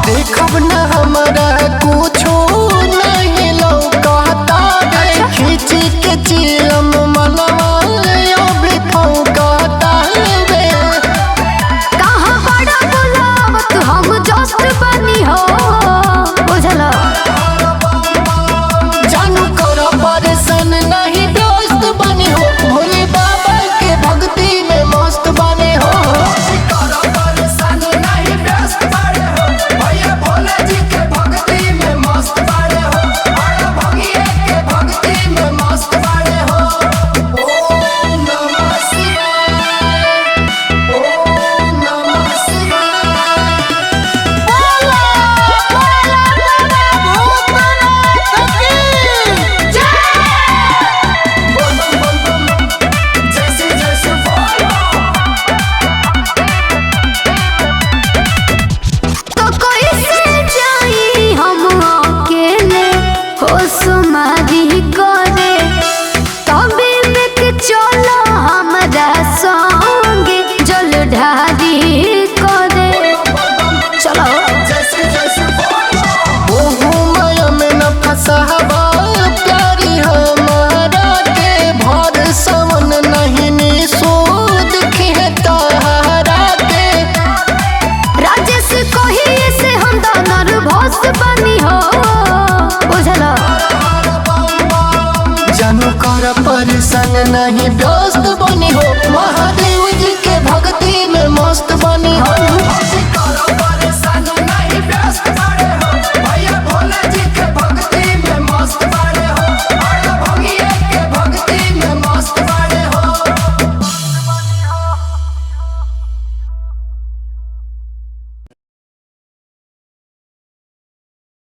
देखब न हमरा कुछो नहीं लौकता रे खींच के चिलम मनवा अभी फौकता रे। कहाँ बड़ा बुलावत हम जस्ट बनी हो बुझला जानू कर परेशान नहीं दोस्त बनी हो भोले बाबा के भक्ति में मस्त बने हो। जानू कर परेशान नहीं दोस्त